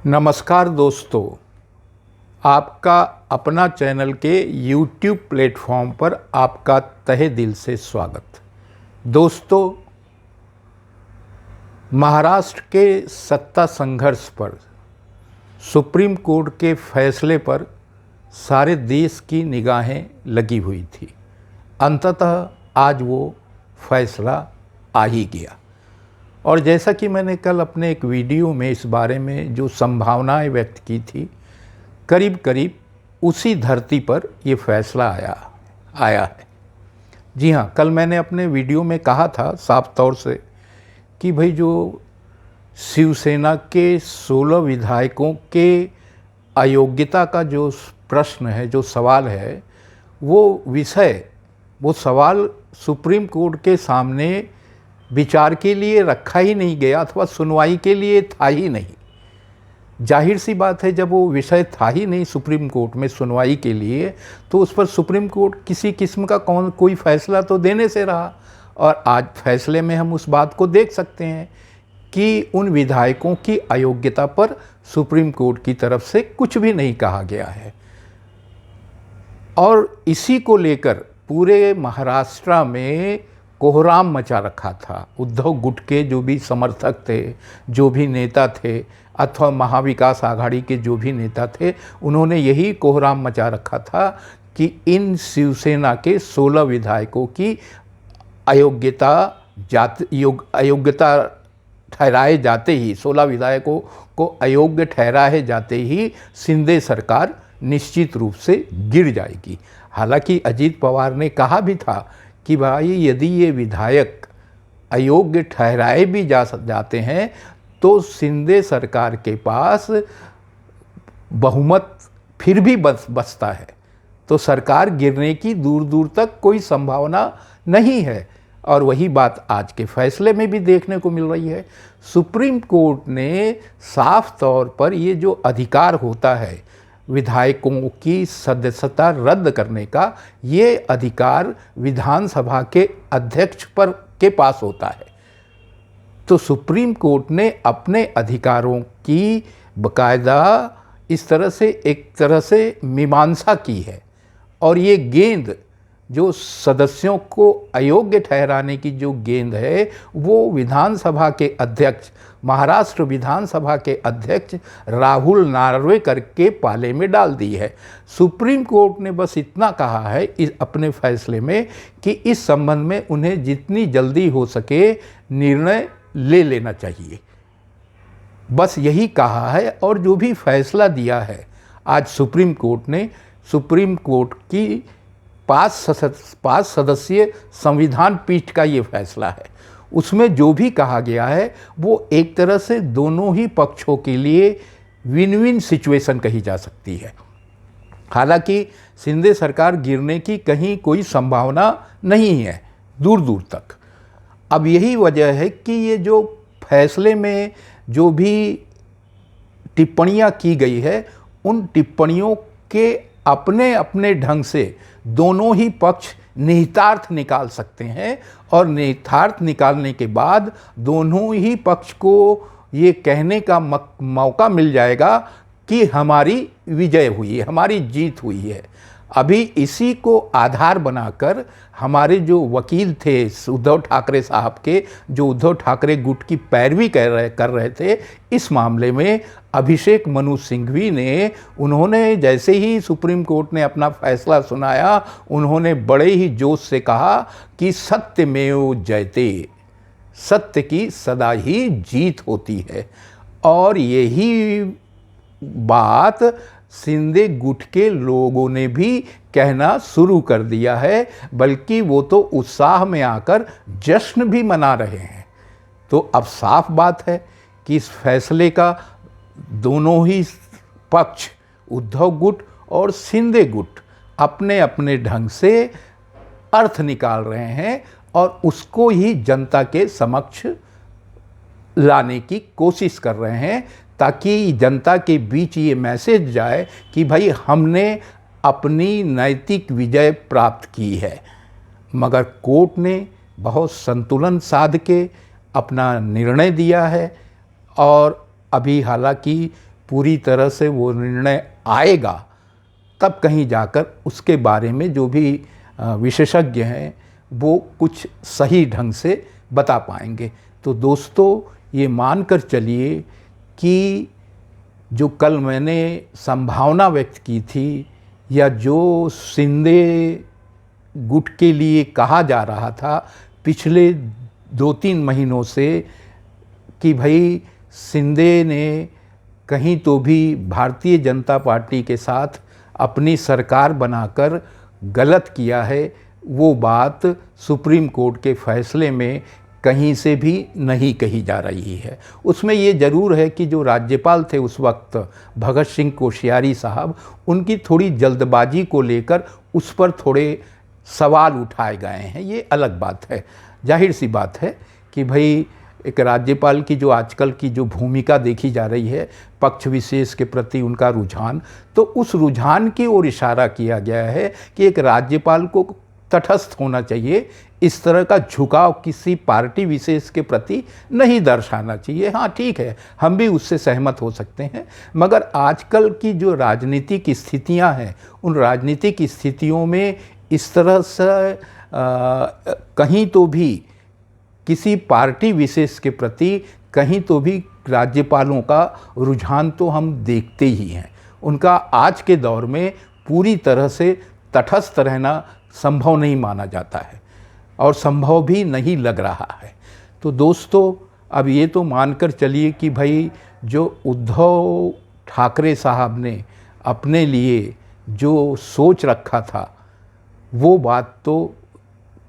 नमस्कार दोस्तों, आपका अपना चैनल के YouTube प्लेटफॉर्म पर आपका तहे दिल से स्वागत। दोस्तों, महाराष्ट्र के सत्ता संघर्ष पर सुप्रीम कोर्ट के फैसले पर सारे देश की निगाहें लगी हुई थी। अंततः आज वो फैसला आ ही गया और जैसा कि मैंने कल अपने एक वीडियो में इस बारे में जो संभावनाएं व्यक्त की थी, करीब करीब उसी धरती पर ये फैसला आया है। जी हाँ, कल मैंने अपने वीडियो में कहा था साफ तौर से कि भाई जो शिवसेना के 16 विधायकों के अयोग्यता का जो प्रश्न है, जो सवाल है, वो सवाल सुप्रीम कोर्ट के सामने विचार के लिए रखा ही नहीं गया अथवा सुनवाई के लिए था ही नहीं। जाहिर सी बात है, जब वो विषय था ही नहीं सुप्रीम कोर्ट में सुनवाई के लिए, तो उस पर सुप्रीम कोर्ट किसी किस्म का कोई फैसला तो देने से रहा। और आज फैसले में हम उस बात को देख सकते हैं कि उन विधायकों की अयोग्यता पर सुप्रीम कोर्ट की तरफ से कुछ भी नहीं कहा गया है। और इसी को लेकर पूरे महाराष्ट्र में कोहराम मचा रखा था। उद्धव गुट के जो भी समर्थक थे, जो भी नेता थे, अथवा महाविकास आघाड़ी के जो भी नेता थे, उन्होंने यही कोहराम मचा रखा था कि इन शिवसेना के 16 विधायकों की अयोग्यता ठहराए जाते ही, 16 विधायकों को अयोग्य ठहराए जाते ही शिंदे सरकार निश्चित रूप से गिर जाएगी। हालांकि अजीत पवार ने कहा भी था कि भाई यदि ये विधायक अयोग्य ठहराए भी जाते हैं तो शिंदे सरकार के पास बहुमत फिर भी बचता है, तो सरकार गिरने की दूर दूर तक कोई संभावना नहीं है। और वही बात आज के फैसले में भी देखने को मिल रही है। सुप्रीम कोर्ट ने साफ तौर पर ये जो अधिकार होता है विधायकों की सदस्यता रद्द करने का, ये अधिकार विधानसभा के अध्यक्ष के पास होता है। तो सुप्रीम कोर्ट ने अपने अधिकारों की बाकायदा एक तरह से मीमांसा की है। और ये गेंद जो सदस्यों को अयोग्य ठहराने की जो गेंद है, वो विधानसभा के अध्यक्ष, महाराष्ट्र विधानसभा के अध्यक्ष राहुल नार्वेकर के पाले में डाल दी है। सुप्रीम कोर्ट ने बस इतना कहा है अपने फैसले में कि इस संबंध में उन्हें जितनी जल्दी हो सके निर्णय ले लेना चाहिए, बस यही कहा है। और जो भी फैसला दिया है आज सुप्रीम कोर्ट ने, सुप्रीम कोर्ट की 5 सदस्यीय संविधान पीठ का ये फैसला है, उसमें जो भी कहा गया है वो एक तरह से दोनों ही पक्षों के लिए विन विन सिचुएशन कही जा सकती है। हालांकि शिंदे सरकार गिरने की कहीं कोई संभावना नहीं है दूर दूर तक। अब यही वजह है कि ये जो फैसले में जो भी टिप्पणियां की गई है, उन टिप्पणियों के अपने अपने ढंग से दोनों ही पक्ष निहितार्थ निकाल सकते हैं। और निहितार्थ निकालने के बाद दोनों ही पक्ष को ये कहने का मौका मिल जाएगा कि हमारी विजय हुई है, हमारी जीत हुई है। अभी इसी को आधार बनाकर हमारे जो वकील थे उद्धव ठाकरे साहब के, जो उद्धव ठाकरे गुट की पैरवी कर रहे थे इस मामले में, अभिषेक मनु सिंघवी ने, उन्होंने जैसे ही सुप्रीम कोर्ट ने अपना फैसला सुनाया, उन्होंने बड़े ही जोश से कहा कि सत्यमेव जयते, सत्य की सदा ही जीत होती है। और यही बात शिंदे गुट के लोगों ने भी कहना शुरू कर दिया है, बल्कि वो तो उत्साह में आकर जश्न भी मना रहे हैं। तो अब साफ बात है कि इस फैसले का दोनों ही पक्ष, उद्धव गुट और शिंदे गुट, अपने अपने ढंग से अर्थ निकाल रहे हैं और उसको ही जनता के समक्ष लाने की कोशिश कर रहे हैं, ताकि जनता के बीच ये मैसेज जाए कि भाई हमने अपनी नैतिक विजय प्राप्त की है। मगर कोर्ट ने बहुत संतुलन साध के अपना निर्णय दिया है। और अभी हालांकि पूरी तरह से वो निर्णय आएगा, तब कहीं जाकर उसके बारे में जो भी विशेषज्ञ हैं वो कुछ सही ढंग से बता पाएंगे। तो दोस्तों, ये मानकर चलिए कि जो कल मैंने संभावना व्यक्त की थी, या जो शिंदे गुट के लिए कहा जा रहा था पिछले 2-3 महीनों से कि भाई शिंदे ने कहीं तो भी भारतीय जनता पार्टी के साथ अपनी सरकार बनाकर गलत किया है, वो बात सुप्रीम कोर्ट के फैसले में कहीं से भी नहीं कही जा रही है। उसमें ये ज़रूर है कि जो राज्यपाल थे उस वक्त भगत सिंह कोश्यारी साहब, उनकी थोड़ी जल्दबाजी को लेकर उस पर थोड़े सवाल उठाए गए हैं, ये अलग बात है। जाहिर सी बात है कि भाई एक राज्यपाल की जो आजकल की जो भूमिका देखी जा रही है, पक्ष विशेष के प्रति उनका रुझान, तो उस रुझान की ओर इशारा किया गया है कि एक राज्यपाल को तटस्थ होना चाहिए, इस तरह का झुकाव किसी पार्टी विशेष के प्रति नहीं दर्शाना चाहिए। हाँ ठीक है, हम भी उससे सहमत हो सकते हैं, मगर आजकल की जो राजनीतिक स्थितियां हैं, उन राजनीतिक स्थितियों में इस तरह से कहीं तो भी किसी पार्टी विशेष के प्रति कहीं तो भी राज्यपालों का रुझान तो हम देखते ही हैं। उनका आज के दौर में पूरी तरह से तटस्थ रहना संभव नहीं माना जाता है और संभव भी नहीं लग रहा है। तो दोस्तों, अब ये तो मानकर चलिए कि भाई जो उद्धव ठाकरे साहब ने अपने लिए जो सोच रखा था, वो बात तो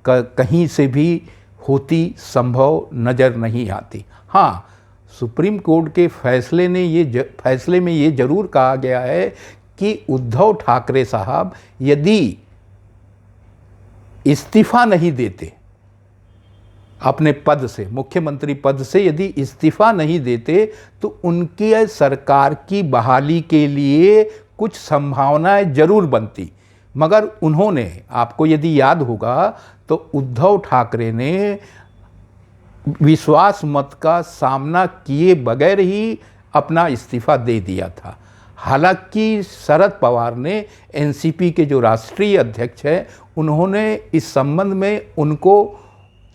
कहीं से भी होती संभव नज़र नहीं आती। हाँ, सुप्रीम कोर्ट के फैसले में ये ज़रूर कहा गया है कि उद्धव ठाकरे साहब यदि इस्तीफ़ा नहीं देते अपने पद से, मुख्यमंत्री पद से यदि इस्तीफ़ा नहीं देते, तो उनकी सरकार की बहाली के लिए कुछ संभावनाएं जरूर बनती। मगर उन्होंने, आपको यदि याद होगा तो उद्धव ठाकरे ने विश्वास मत का सामना किए बगैर ही अपना इस्तीफ़ा दे दिया था। हालांकि शरद पवार ने, एनसीपी के जो राष्ट्रीय अध्यक्ष हैं, उन्होंने इस संबंध में उनको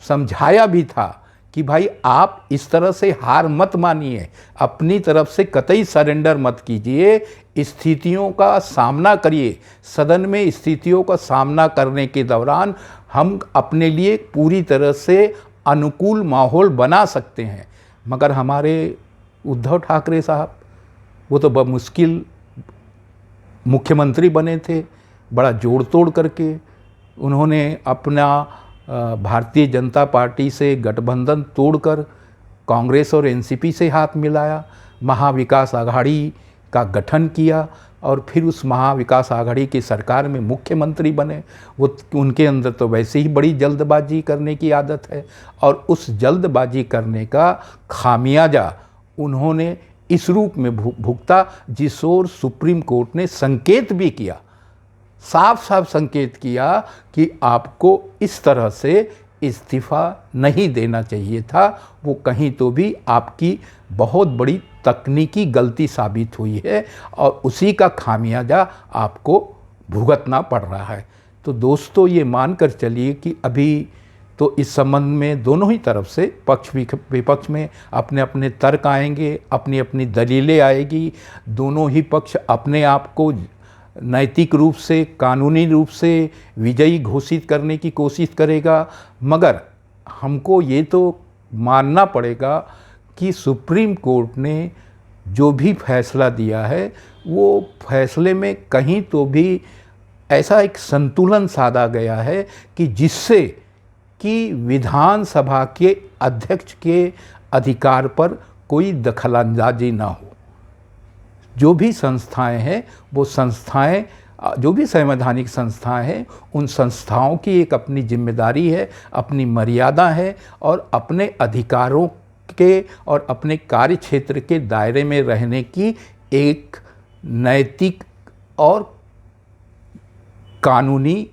समझाया भी था कि भाई आप इस तरह से हार मत मानिए, अपनी तरफ से कतई सरेंडर मत कीजिए, स्थितियों का सामना करिए। सदन में स्थितियों का सामना करने के दौरान हम अपने लिए पूरी तरह से अनुकूल माहौल बना सकते हैं। मगर हमारे उद्धव ठाकरे साहब, वो तो बमुश्किल मुख्यमंत्री बने थे, बड़ा जोड़ तोड़ करके उन्होंने अपना भारतीय जनता पार्टी से गठबंधन तोड़कर कांग्रेस और एनसीपी से हाथ मिलाया, महाविकास आघाड़ी का गठन किया और फिर उस महाविकास आघाड़ी की सरकार में मुख्यमंत्री बने। वो उनके अंदर तो वैसे ही बड़ी जल्दबाजी करने की आदत है और उस जल्दबाजी करने का खामियाजा उन्होंने इस रूप में भुगता, जिस ओर सुप्रीम कोर्ट ने संकेत भी किया, साफ साफ संकेत किया कि आपको इस तरह से इस्तीफ़ा नहीं देना चाहिए था। वो कहीं तो भी आपकी बहुत बड़ी तकनीकी गलती साबित हुई है और उसी का खामियाजा आपको भुगतना पड़ रहा है। तो दोस्तों, ये मानकर चलिए कि अभी तो इस संबंध में दोनों ही तरफ से पक्ष विपक्ष में अपने अपने तर्क आएंगे, अपनी अपनी दलीलें आएगी। दोनों ही पक्ष अपने आप को नैतिक रूप से, कानूनी रूप से विजयी घोषित करने की कोशिश करेगा। मगर हमको ये तो मानना पड़ेगा कि सुप्रीम कोर्ट ने जो भी फैसला दिया है, वो फैसले में कहीं तो भी ऐसा एक संतुलन साधा गया है कि जिससे कि विधानसभा के अध्यक्ष के अधिकार पर कोई दखलंदाजी ना हो। जो भी संस्थाएं हैं, वो संस्थाएं, जो भी संवैधानिक संस्थाएं हैं, उन संस्थाओं की एक अपनी जिम्मेदारी है, अपनी मर्यादा है और अपने अधिकारों के और अपने कार्य क्षेत्र के दायरे में रहने की एक नैतिक और कानूनी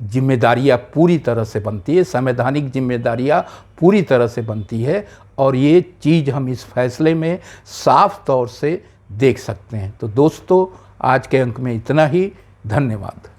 जिम्मेदारियाँ पूरी तरह से बनती है, संवैधानिक जिम्मेदारियाँ पूरी तरह से बनती है। और ये चीज़ हम इस फैसले में साफ तौर से देख सकते हैं। तो दोस्तों, आज के अंक में इतना ही। धन्यवाद।